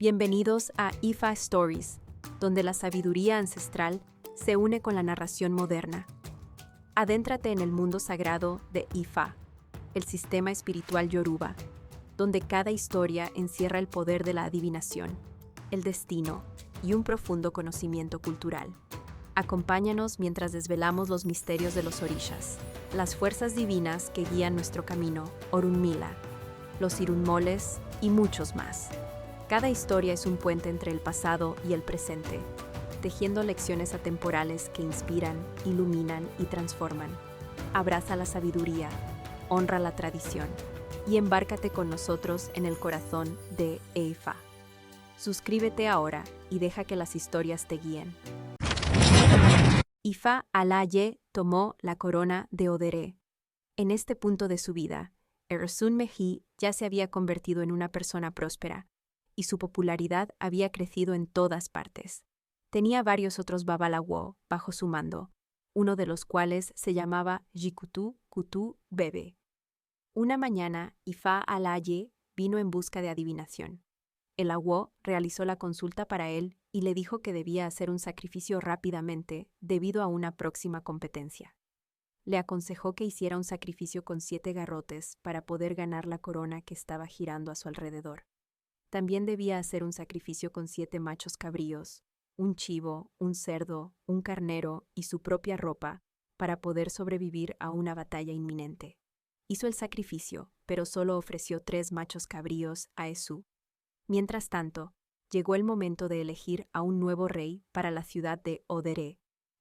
Bienvenidos a Ifa Stories, donde la sabiduría ancestral se une con la narración moderna. Adéntrate en el mundo sagrado de Ifa, el sistema espiritual yoruba, donde cada historia encierra el poder de la adivinación, el destino y un profundo conocimiento cultural. Acompáñanos mientras desvelamos los misterios de los orishas, las fuerzas divinas que guían nuestro camino, Orunmila, los irunmoles y muchos más. Cada historia es un puente entre el pasado y el presente, tejiendo lecciones atemporales que inspiran, iluminan y transforman. Abraza la sabiduría, honra la tradición y embárcate con nosotros en el corazón de Ifa. Suscríbete ahora y deja que las historias te guíen. Ifa Alaye tomó la corona de Odere. En este punto de su vida, Erosun Meji ya se había convertido en una persona próspera, y su popularidad había crecido en todas partes. Tenía varios otros Babalawo bajo su mando, uno de los cuales se llamaba Jikutu Kutu Bebe. Una mañana, Ifa Alaye vino en busca de adivinación. El Awo realizó la consulta para él y le dijo que debía hacer un sacrificio rápidamente debido a una próxima competencia. Le aconsejó que hiciera un sacrificio con 7 garrotes para poder ganar la corona que estaba girando a su alrededor. También debía hacer un sacrificio con 7 machos cabríos, un chivo, un cerdo, un carnero y su propia ropa para poder sobrevivir a una batalla inminente. Hizo el sacrificio, pero solo ofreció 3 machos cabríos a Esu. Mientras tanto, llegó el momento de elegir a un nuevo rey para la ciudad de Odere,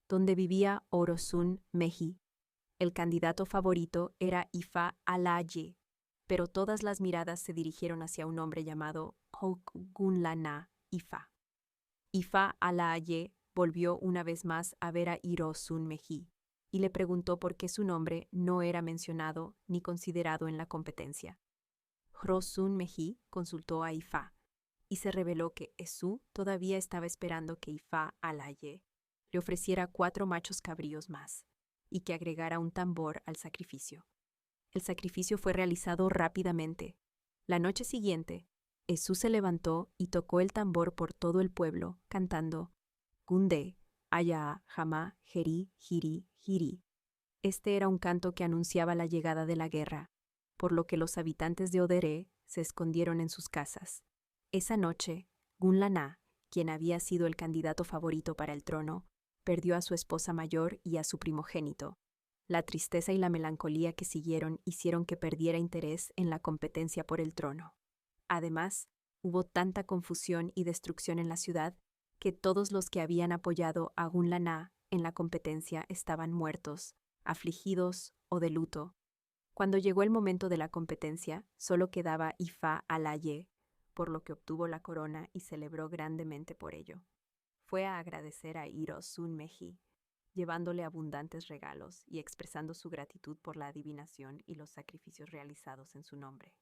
donde vivía Orosun Meji. El candidato favorito era Ifa Alaye, pero todas las miradas se dirigieron hacia un hombre llamado Gunlana Ifa. Ifa Alaye volvió una vez más a ver a Orosun Meji y le preguntó por qué su nombre no era mencionado ni considerado en la competencia. Orosun Meji consultó a Ifa y se reveló que Esu todavía estaba esperando que Ifa Alaye le ofreciera 4 machos cabríos más y que agregara un tambor al sacrificio. El sacrificio fue realizado rápidamente. La noche siguiente, Esu se levantó y tocó el tambor por todo el pueblo, cantando Gunde, Aya, Jama, Jeri, Jiri, Jiri. Este era un canto que anunciaba la llegada de la guerra, por lo que los habitantes de Odere se escondieron en sus casas. Esa noche, Gunlana, quien había sido el candidato favorito para el trono, perdió a su esposa mayor y a su primogénito. La tristeza y la melancolía que siguieron hicieron que perdiera interés en la competencia por el trono. Además, hubo tanta confusión y destrucción en la ciudad que todos los que habían apoyado a Gunlana en la competencia estaban muertos, afligidos o de luto. Cuando llegó el momento de la competencia, solo quedaba Ifa Alaye, por lo que obtuvo la corona y celebró grandemente por ello. Fue a agradecer a Orosun Meji, llevándole abundantes regalos y expresando su gratitud por la adivinación y los sacrificios realizados en su nombre.